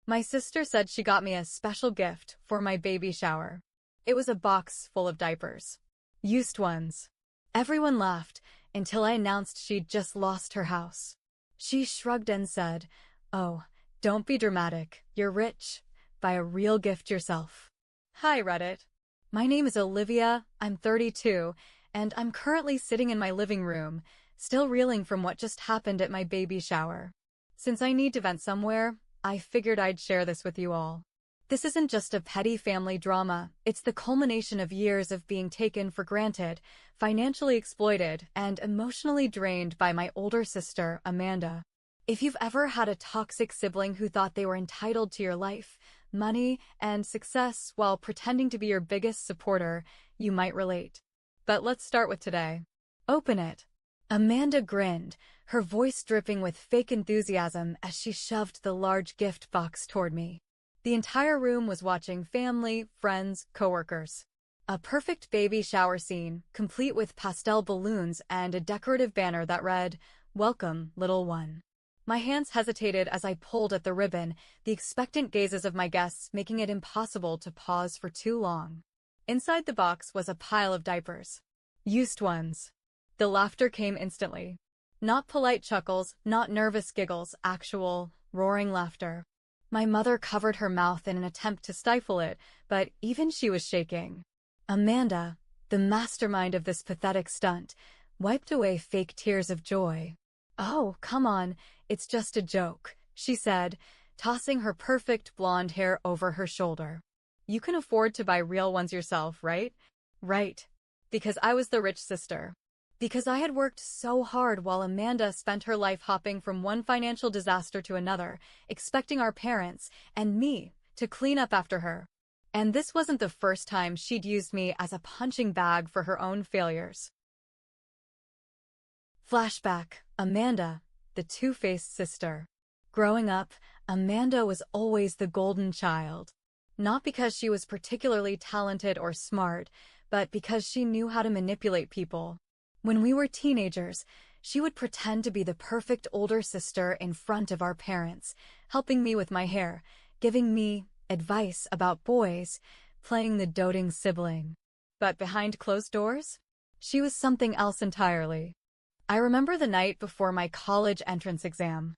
My sister said she got me a special gift for my baby shower. It was a box full of diapers. Used ones. Everyone laughed until I announced she'd just lost her house. She shrugged and said, "Oh, don't be dramatic. You're rich. Buy a real gift yourself." Hi, Reddit. My name is Olivia, I'm 32, and I'm currently sitting in my living room, still reeling from what just happened at my baby shower. Since I need to vent somewhere, I figured I'd share this with you all. This isn't just a petty family drama, it's the culmination of years of being taken for granted, financially exploited, and emotionally drained by my older sister, Amanda. If you've ever had a toxic sibling who thought they were entitled to your life, money, and success while pretending to be your biggest supporter, you might relate. But let's start with today. Open it. Amanda grinned, her voice dripping with fake enthusiasm as she shoved the large gift box toward me. The entire room was watching family, friends, coworkers. A perfect baby shower scene, complete with pastel balloons and a decorative banner that read, "Welcome, little one." My hands hesitated as I pulled at the ribbon, the expectant gazes of my guests making it impossible to pause for too long. Inside the box was a pile of diapers. Used ones. The laughter came instantly. Not polite chuckles, not nervous giggles, actual, roaring laughter. My mother covered her mouth in an attempt to stifle it, but even she was shaking. Amanda, the mastermind of this pathetic stunt, wiped away fake tears of joy. "Oh, come on, it's just a joke," she said, tossing her perfect blonde hair over her shoulder. "You can afford to buy real ones yourself, right?" Right. Because I was the rich sister. Because I had worked so hard while Amanda spent her life hopping from one financial disaster to another, expecting our parents, and me, to clean up after her. And this wasn't the first time she'd used me as a punching bag for her own failures. Flashback, Amanda, the two-faced sister. Growing up, Amanda was always the golden child. Not because she was particularly talented or smart, but because she knew how to manipulate people. When we were teenagers, she would pretend to be the perfect older sister in front of our parents, helping me with my hair, giving me advice about boys, playing the doting sibling. But behind closed doors, she was something else entirely. I remember the night before my college entrance exam.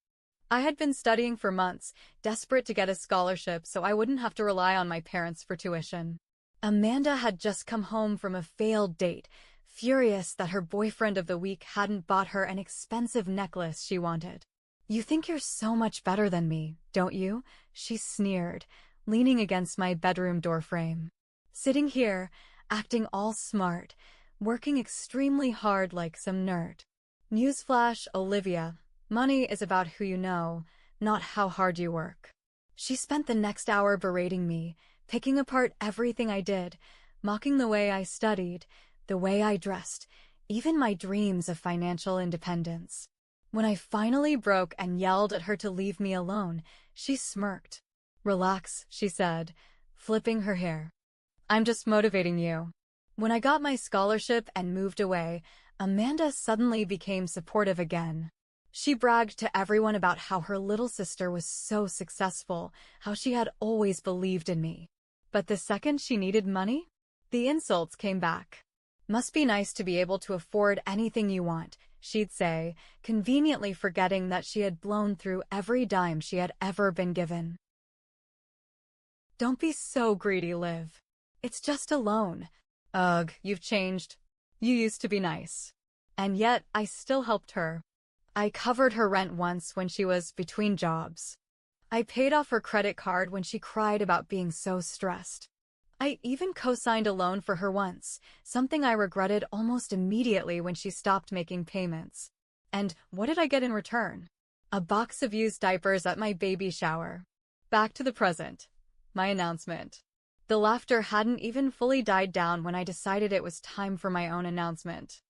I had been studying for months, desperate to get a scholarship so I wouldn't have to rely on my parents for tuition. Amanda had just come home from a failed date, furious that her boyfriend of the week hadn't bought her an expensive necklace she wanted. "You think you're so much better than me, don't you?" she sneered, leaning against my bedroom doorframe. Sitting here, acting all smart, working extremely hard like some nerd. Newsflash, Olivia, money is about who you know, not how hard you work. She spent the next hour berating me, picking apart everything I did, mocking the way I studied, the way I dressed, even my dreams of financial independence. When I finally broke and yelled at her to leave me alone, she smirked. "Relax," she said, flipping her hair. "I'm just motivating you." When I got my scholarship and moved away, Amanda suddenly became supportive again. She bragged to everyone about how her little sister was so successful, how she had always believed in me. But the second she needed money, the insults came back. "Must be nice to be able to afford anything you want," she'd say, conveniently forgetting that she had blown through every dime she had ever been given. "Don't be so greedy, Liv. It's just a loan." "Ugh, you've changed. You used to be nice." And yet, I still helped her. I covered her rent once when she was between jobs. I paid off her credit card when she cried about being so stressed. I even co-signed a loan for her once, something I regretted almost immediately when she stopped making payments. And what did I get in return? A box of used diapers at my baby shower. Back to the present. My announcement. The laughter hadn't even fully died down when I decided it was time for my own announcement.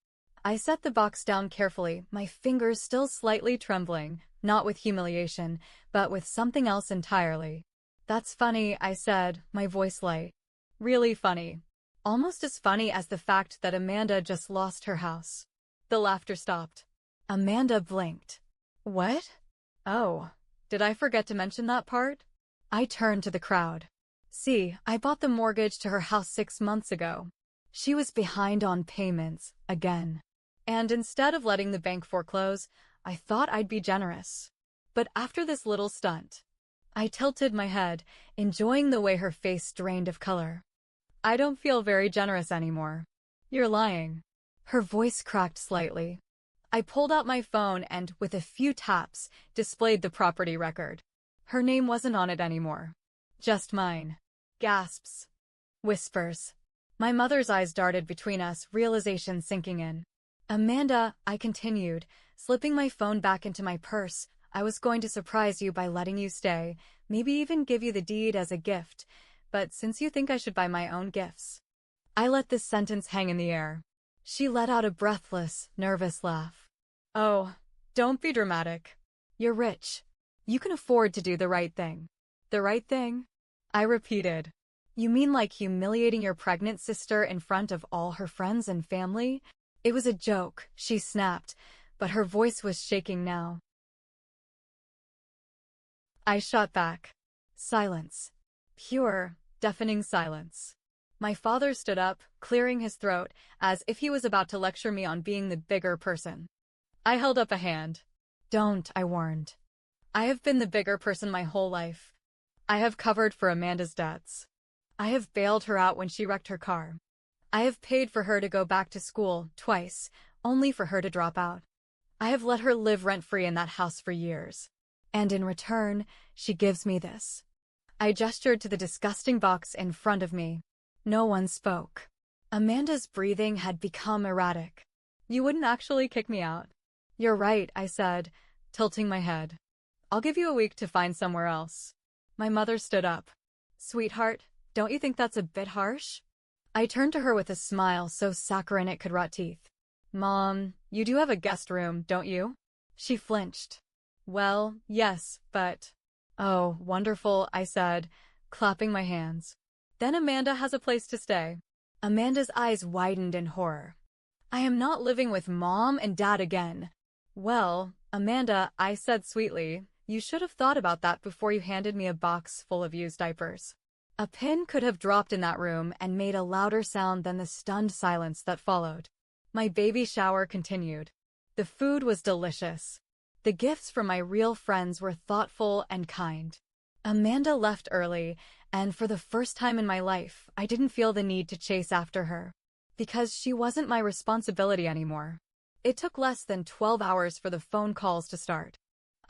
I set the box down carefully, my fingers still slightly trembling, not with humiliation, but with something else entirely. "That's funny," I said, my voice light. Really funny. Almost as funny as the fact that Amanda just lost her house. The laughter stopped. Amanda blinked. "What? Oh, did I forget to mention that part?" I turned to the crowd. See, I bought the mortgage to her house 6 months ago. She was behind on payments, again. And instead of letting the bank foreclose, I thought I'd be generous. But after this little stunt, I tilted my head, enjoying the way her face drained of color. I don't feel very generous anymore. You're lying. Her voice cracked slightly. I pulled out my phone and, with a few taps, displayed the property record. Her name wasn't on it anymore. Just mine. Gasps. Whispers. My mother's eyes darted between us, realization sinking in. Amanda, I continued, slipping my phone back into my purse. I was going to surprise you by letting you stay, maybe even give you the deed as a gift, but since you think I should buy my own gifts. I let this sentence hang in the air. She let out a breathless, nervous laugh. Oh, don't be dramatic. You're rich. You can afford to do the right thing. The right thing? I repeated. You mean like humiliating your pregnant sister in front of all her friends and family? It was a joke, she snapped, but her voice was shaking now. I shot back. Silence. Pure, deafening silence. My father stood up, clearing his throat, as if he was about to lecture me on being the bigger person. I held up a hand. Don't, I warned. I have been the bigger person my whole life. I have covered for Amanda's debts. I have bailed her out when she wrecked her car. I have paid for her to go back to school twice, only for her to drop out. I have let her live rent-free in that house for years. And in return, she gives me this. I gestured to the disgusting box in front of me. No one spoke. Amanda's breathing had become erratic. You wouldn't actually kick me out. You're right, I said, tilting my head. I'll give you a week to find somewhere else. My mother stood up. Sweetheart, don't you think that's a bit harsh? I turned to her with a smile so saccharine it could rot teeth. Mom, you do have a guest room, don't you? She flinched. Well, yes, but... Oh, wonderful, I said, clapping my hands. Then Amanda has a place to stay. Amanda's eyes widened in horror. I am not living with Mom and Dad again. Well, Amanda, I said sweetly, you should have thought about that before you handed me a box full of used diapers. A pin could have dropped in that room and made a louder sound than the stunned silence that followed. My baby shower continued. The food was delicious. The gifts from my real friends were thoughtful and kind. Amanda left early, and for the first time in my life, I didn't feel the need to chase after her. Because she wasn't my responsibility anymore. It took less than 12 hours for the phone calls to start.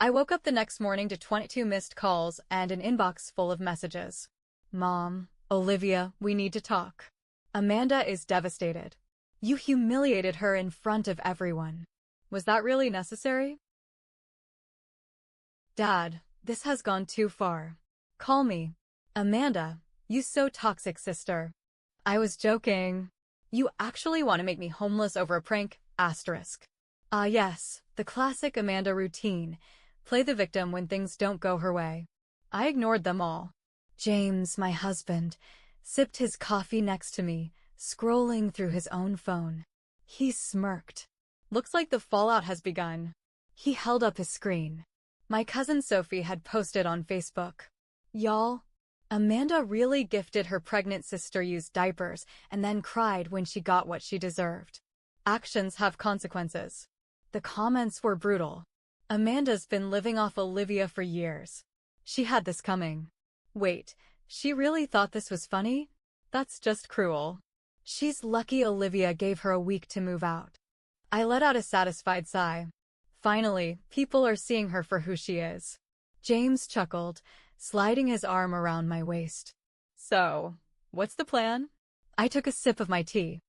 I woke up the next morning to 22 missed calls and an inbox full of messages. Mom, Olivia, we need to talk. Amanda is devastated. You humiliated her in front of everyone. Was that really necessary? Dad, this has gone too far. Call me. Amanda, you so toxic, sister. I was joking. You actually want to make me homeless over a prank? Asterisk. Ah yes, the classic Amanda routine. Play the victim when things don't go her way. I ignored them all. James, my husband, sipped his coffee next to me, scrolling through his own phone. He smirked. Looks like the fallout has begun. He held up his screen. My cousin Sophie had posted on Facebook. Y'all, Amanda really gifted her pregnant sister used diapers and then cried when she got what she deserved. Actions have consequences. The comments were brutal. Amanda's been living off Olivia for years. She had this coming. Wait, she really thought this was funny? That's just cruel. She's lucky Olivia gave her a week to move out. I let out a satisfied sigh. Finally, people are seeing her for who she is. James chuckled, sliding his arm around my waist. So, what's the plan? I took a sip of my tea.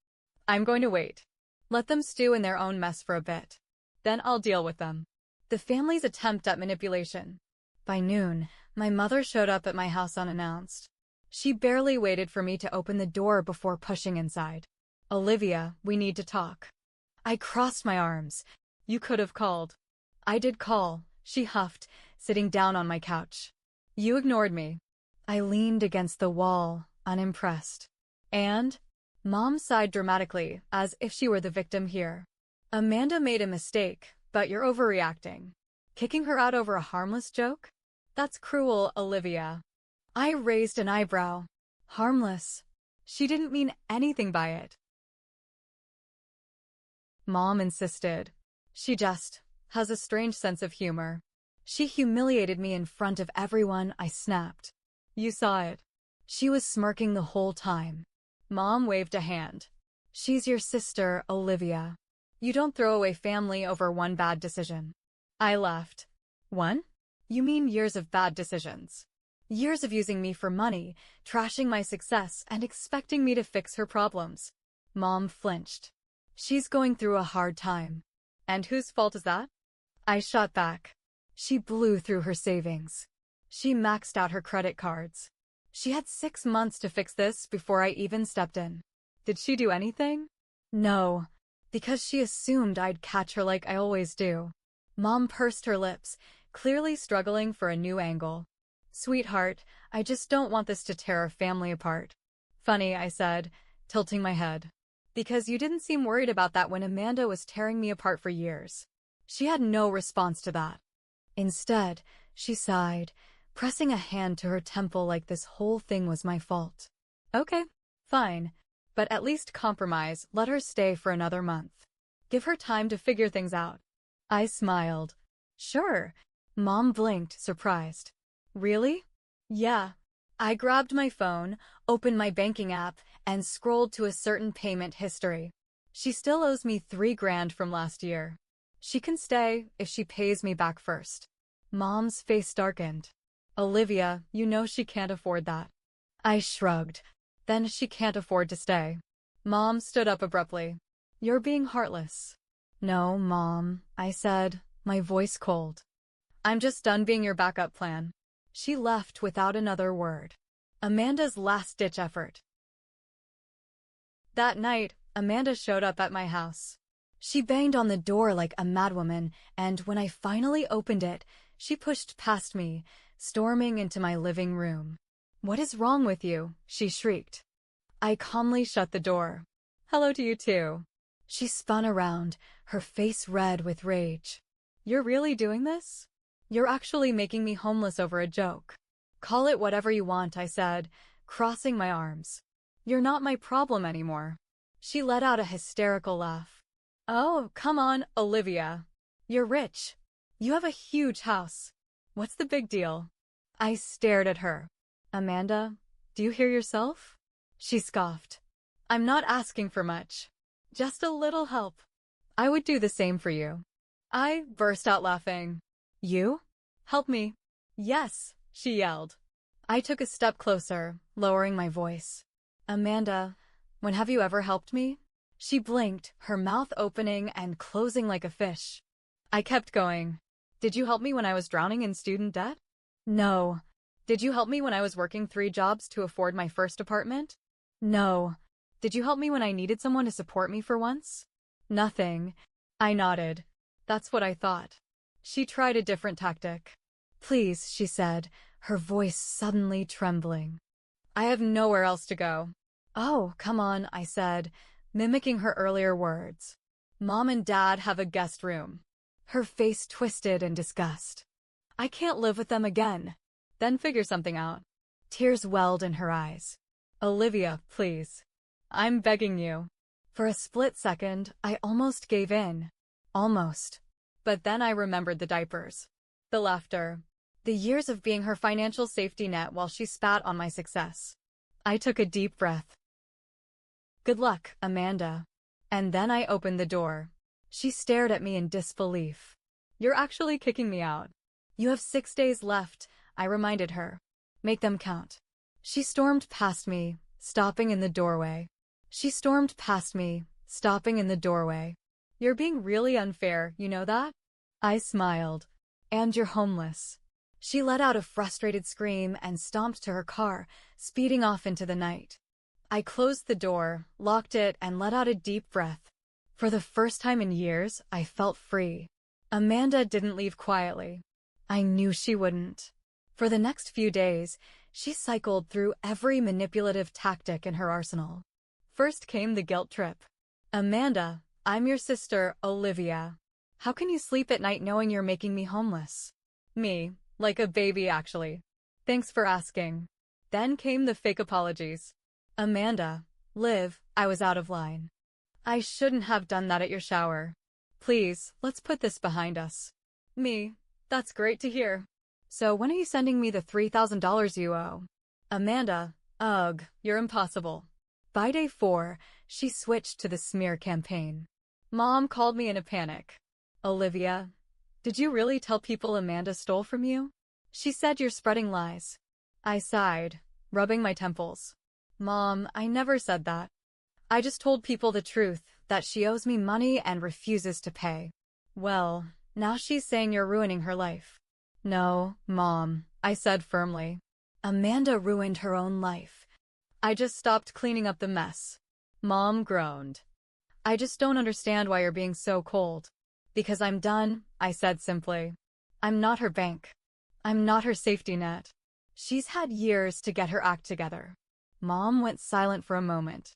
I'm going to wait. Let them stew in their own mess for a bit. Then I'll deal with them. The family's attempt at manipulation. By noon, my mother showed up at my house unannounced. She barely waited for me to open the door before pushing inside. Olivia, we need to talk. I crossed my arms. You could have called. I did call, she huffed, sitting down on my couch. You ignored me. I leaned against the wall, unimpressed. And? Mom sighed dramatically, as if she were the victim here. Amanda made a mistake, but you're overreacting. Kicking her out over a harmless joke? That's cruel, Olivia. I raised an eyebrow. Harmless. She didn't mean anything by it. Mom insisted. She just has a strange sense of humor. She humiliated me in front of everyone. I snapped. You saw it. She was smirking the whole time. Mom waved a hand. She's your sister, Olivia. You don't throw away family over one bad decision. I laughed. One? You mean years of bad decisions. Years of using me for money, trashing my success, and expecting me to fix her problems. Mom flinched. She's going through a hard time. And whose fault is that? I shot back. She blew through her savings. She maxed out her credit cards. She had 6 months to fix this before I even stepped in. Did she do anything? No, because she assumed I'd catch her like I always do. Mom pursed her lips, clearly struggling for a new angle. Sweetheart, I just don't want this to tear our family apart. Funny, I said, tilting my head. Because you didn't seem worried about that when Amanda was tearing me apart for years. She had no response to that. Instead, she sighed, pressing a hand to her temple like this whole thing was my fault. Okay, fine. But at least compromise, let her stay for another month. Give her time to figure things out. I smiled. Sure. Mom blinked, surprised. Really? Yeah. I grabbed my phone, opened my banking app, and scrolled to a certain payment history. She still owes me $3,000 from last year. She can stay if she pays me back first. Mom's face darkened. Olivia, you know she can't afford that. I shrugged. Then she can't afford to stay. Mom stood up abruptly. You're being heartless. No, Mom, I said, my voice cold. I'm just done being your backup plan. She left without another word. Amanda's last-ditch effort. That night, Amanda showed up at my house. She banged on the door like a madwoman, and when I finally opened it, she pushed past me, storming into my living room. What is wrong with you? She shrieked. I calmly shut the door. Hello to you too. She spun around, her face red with rage. You're really doing this? You're actually making me homeless over a joke. Call it whatever you want, I said, crossing my arms. You're not my problem anymore. She let out a hysterical laugh. Oh, come on, Olivia. You're rich. You have a huge house. What's the big deal? I stared at her. Amanda, do you hear yourself? She scoffed. I'm not asking for much. Just a little help. I would do the same for you. I burst out laughing. You? Help me. Yes, she yelled. I took a step closer, lowering my voice. Amanda, when have you ever helped me? She blinked, her mouth opening and closing like a fish. I kept going. Did you help me when I was drowning in student debt? No. Did you help me when I was working 3 jobs to afford my first apartment? No. Did you help me when I needed someone to support me for once? Nothing. I nodded. That's what I thought. She tried a different tactic. Please, she said, her voice suddenly trembling. I have nowhere else to go. Oh, come on, I said, mimicking her earlier words. Mom and Dad have a guest room. Her face twisted in disgust. I can't live with them again. Then figure something out. Tears welled in her eyes. Olivia, please. I'm begging you. For a split second, I almost gave in. Almost. But then I remembered the diapers. The laughter. The years of being her financial safety net while she spat on my success. I took a deep breath. Good luck, Amanda. And then I opened the door. She stared at me in disbelief. You're actually kicking me out. You have 6 days left, I reminded her. Make them count. She stormed past me, stopping in the doorway. You're being really unfair, you know that? I smiled. And you're homeless. She let out a frustrated scream and stomped to her car, speeding off into the night. I closed the door, locked it, and let out a deep breath. For the first time in years, I felt free. Amanda didn't leave quietly. I knew she wouldn't. For the next few days, she cycled through every manipulative tactic in her arsenal. First came the guilt trip. Amanda, I'm your sister, Olivia. How can you sleep at night knowing you're making me homeless? Me, like a baby actually. Thanks for asking. Then came the fake apologies. Amanda, Liv, I was out of line. I shouldn't have done that at your shower. Please, let's put this behind us. Me, that's great to hear. So when are you sending me the $3,000 you owe? Amanda, ugh, you're impossible. By day 4, she switched to the smear campaign. Mom called me in a panic. Olivia, did you really tell people Amanda stole from you? She said you're spreading lies. I sighed, rubbing my temples. Mom, I never said that. I just told people the truth, that she owes me money and refuses to pay. Well, now she's saying you're ruining her life. No, Mom, I said firmly. Amanda ruined her own life. I just stopped cleaning up the mess. Mom groaned. I just don't understand why you're being so cold. Because I'm done, I said simply. I'm not her bank. I'm not her safety net. She's had years to get her act together. Mom went silent for a moment.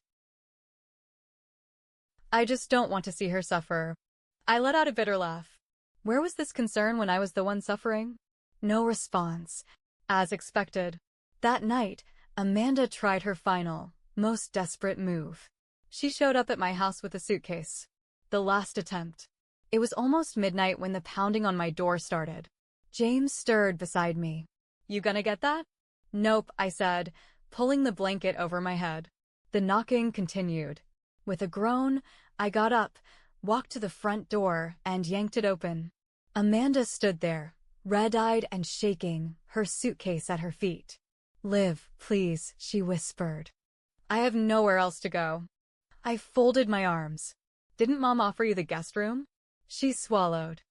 I just don't want to see her suffer. I let out a bitter laugh. Where was this concern when I was the one suffering? No response. As expected. That night, Amanda tried her final, most desperate move. She showed up at my house with a suitcase. The last attempt. It was almost midnight when the pounding on my door started. James stirred beside me. You gonna get that? Nope, I said, pulling the blanket over my head. The knocking continued. With a groan, I got up, walked to the front door, and yanked it open. Amanda stood there, red-eyed and shaking, her suitcase at her feet. Liv, please, she whispered. I have nowhere else to go. I folded my arms. Didn't Mom offer you the guest room? She swallowed.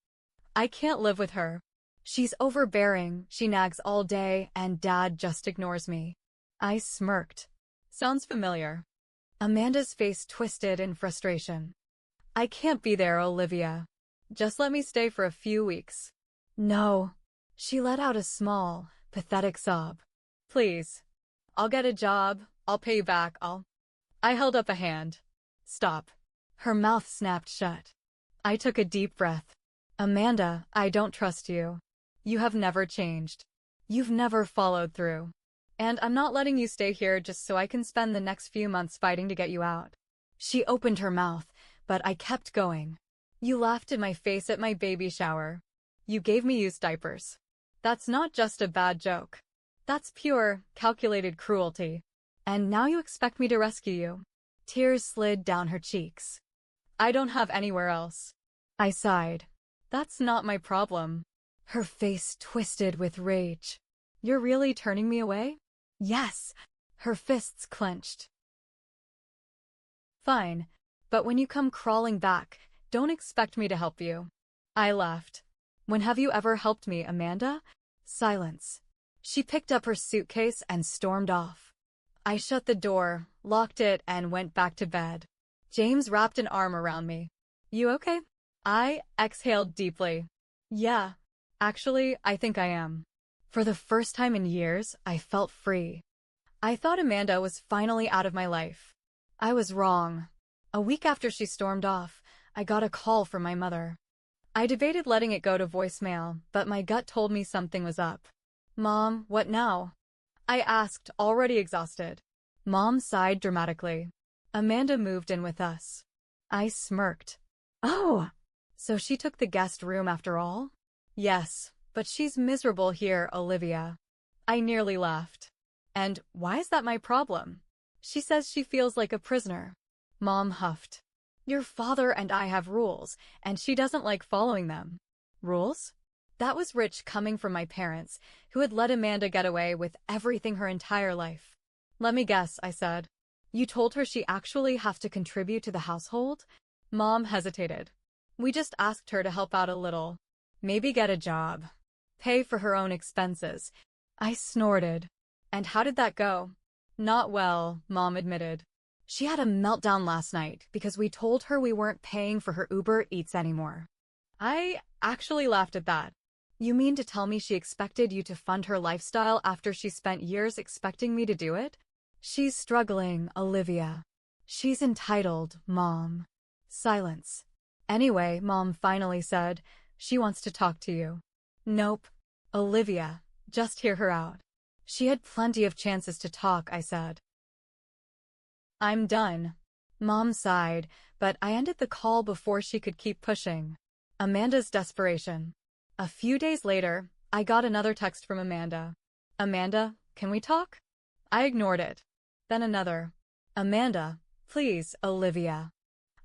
I can't live with her. She's overbearing, she nags all day, and Dad just ignores me. I smirked. Sounds familiar. Amanda's face twisted in frustration. I can't be there, Olivia. Just let me stay for a few weeks. No. She let out a small, pathetic sob. Please. I'll get a job, I'll pay you back, I held up a hand. Stop. Her mouth snapped shut. I took a deep breath. Amanda, I don't trust you. You have never changed. You've never followed through. And I'm not letting you stay here just so I can spend the next few months fighting to get you out. She opened her mouth, but I kept going. You laughed in my face at my baby shower. You gave me used diapers. That's not just a bad joke. That's pure, calculated cruelty. And now you expect me to rescue you. Tears slid down her cheeks. I don't have anywhere else. I sighed. That's not my problem. Her face twisted with rage. You're really turning me away? Yes. Her fists clenched. Fine. But when you come crawling back, don't expect me to help you. I laughed. When have you ever helped me, Amanda? Silence. She picked up her suitcase and stormed off. I shut the door, locked it, and went back to bed. James wrapped an arm around me. You okay? I exhaled deeply. Yeah. Actually, I think I am. For the first time in years, I felt free. I thought Amanda was finally out of my life. I was wrong. A week after she stormed off, I got a call from my mother. I debated letting it go to voicemail, but my gut told me something was up. Mom, what now? I asked, already exhausted. Mom sighed dramatically. Amanda moved in with us. I smirked. Oh, so she took the guest room after all? Yes, but she's miserable here, Olivia. I nearly laughed. And why is that my problem? She says she feels like a prisoner. Mom huffed. Your father and I have rules, and she doesn't like following them. Rules? That was rich coming from my parents, who had let Amanda get away with everything her entire life. Let me guess, I said. You told her she actually have to contribute to the household? Mom hesitated. We just asked her to help out a little. Maybe get a job. Pay for her own expenses. I snorted. And how did that go? Not well, Mom admitted. She had a meltdown last night because we told her we weren't paying for her Uber Eats anymore. I actually laughed at that. You mean to tell me she expected you to fund her lifestyle after she spent years expecting me to do it? She's struggling, Olivia. She's entitled, Mom. Silence. Anyway, Mom finally said, she wants to talk to you. Nope. Olivia, just hear her out. She had plenty of chances to talk, I said. I'm done. Mom sighed, but I ended the call before she could keep pushing. Amanda's desperation. A few days later, I got another text from Amanda. Amanda, can we talk? I ignored it. Then another. Amanda, please, Olivia.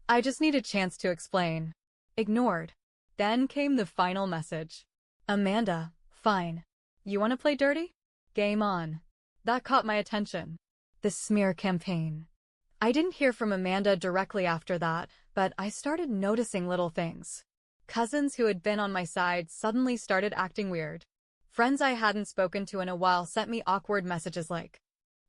I just need a chance to explain. Ignored. Then came the final message. Amanda, fine. You want to play dirty? Game on. That caught my attention. The smear campaign. I didn't hear from Amanda directly after that, but I started noticing little things. Cousins who had been on my side suddenly started acting weird. Friends I hadn't spoken to in a while sent me awkward messages like,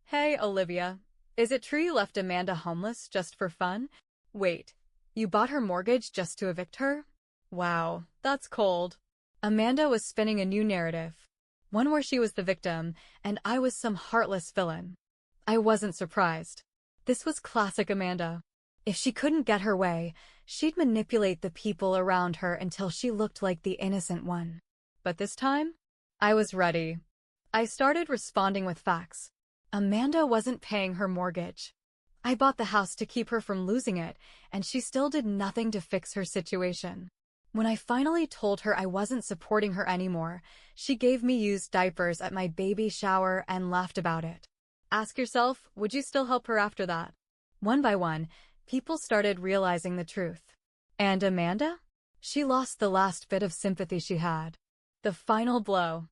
Hey, Olivia, is it true you left Amanda homeless just for fun? Wait, you bought her mortgage just to evict her? Wow, that's cold. Amanda was spinning a new narrative. One where she was the victim, and I was some heartless villain. I wasn't surprised. This was classic Amanda. If she couldn't get her way, she'd manipulate the people around her until she looked like the innocent one. But this time, I was ready. I started responding with facts. Amanda wasn't paying her mortgage. I bought the house to keep her from losing it, and she still did nothing to fix her situation. When I finally told her I wasn't supporting her anymore, she gave me used diapers at my baby shower and laughed about it. Ask yourself, would you still help her after that? One by one, people started realizing the truth. And Amanda? She lost the last bit of sympathy she had. The final blow.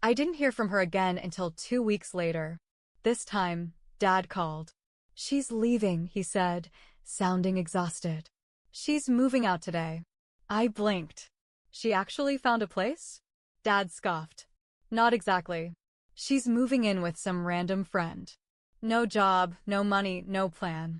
I didn't hear from her again until 2 weeks later. This time, Dad called. She's leaving, he said, sounding exhausted. She's moving out today. I blinked. She actually found a place? Dad scoffed. Not exactly. She's moving in with some random friend. No job, no money, no plan.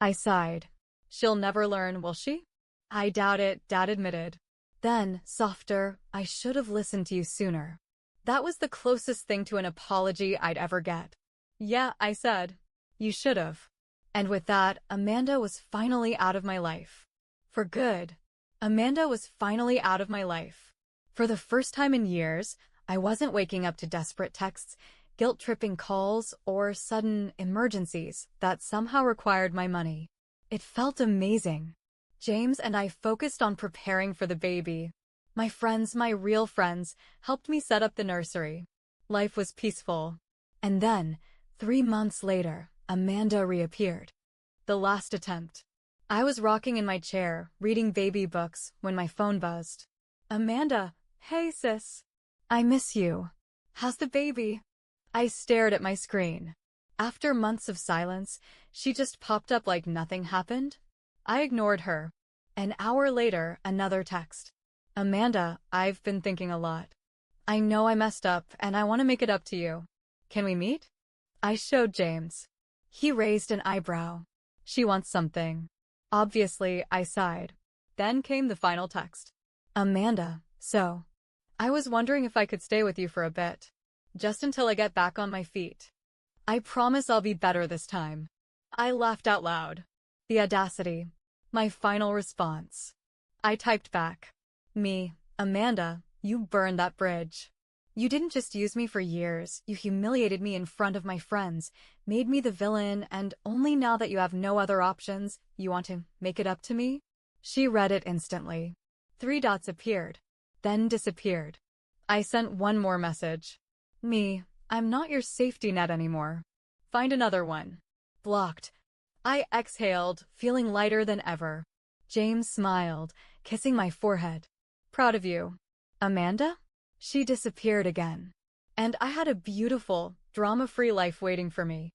I sighed. She'll never learn, will she? I doubt it, Dad admitted. Then, softer, I should have listened to you sooner. That was the closest thing to an apology I'd ever get. Yeah, I said. You should have. And with that, Amanda was finally out of my life. For good. Amanda was finally out of my life. For the first time in years, I wasn't waking up to desperate texts, guilt-tripping calls, or sudden emergencies that somehow required my money. It felt amazing. James and I focused on preparing for the baby. My friends, my real friends, helped me set up the nursery. Life was peaceful. And then, 3 months later, Amanda reappeared. The last attempt. I was rocking in my chair, reading baby books, when my phone buzzed. Amanda, hey sis. I miss you. How's the baby? I stared at my screen. After months of silence, she just popped up like nothing happened. I ignored her. An hour later, another text. Amanda, I've been thinking a lot. I know I messed up, and I want to make it up to you. Can we meet? I showed James. He raised an eyebrow. She wants something. Obviously, I sighed. Then came the final text. Amanda, so. I was wondering if I could stay with you for a bit. Just until I get back on my feet. I promise I'll be better this time. I laughed out loud. The audacity. My final response. I typed back. Me, Amanda, you burned that bridge. You didn't just use me for years, you humiliated me in front of my friends, made me the villain, and only now that you have no other options, you want to make it up to me? She read it instantly. 3 dots appeared, then disappeared. I sent one more message. Me, I'm not your safety net anymore. Find another one. Blocked. I exhaled, feeling lighter than ever. James smiled, kissing my forehead. Proud of you. Amanda? She disappeared again. And I had a beautiful, drama-free life waiting for me.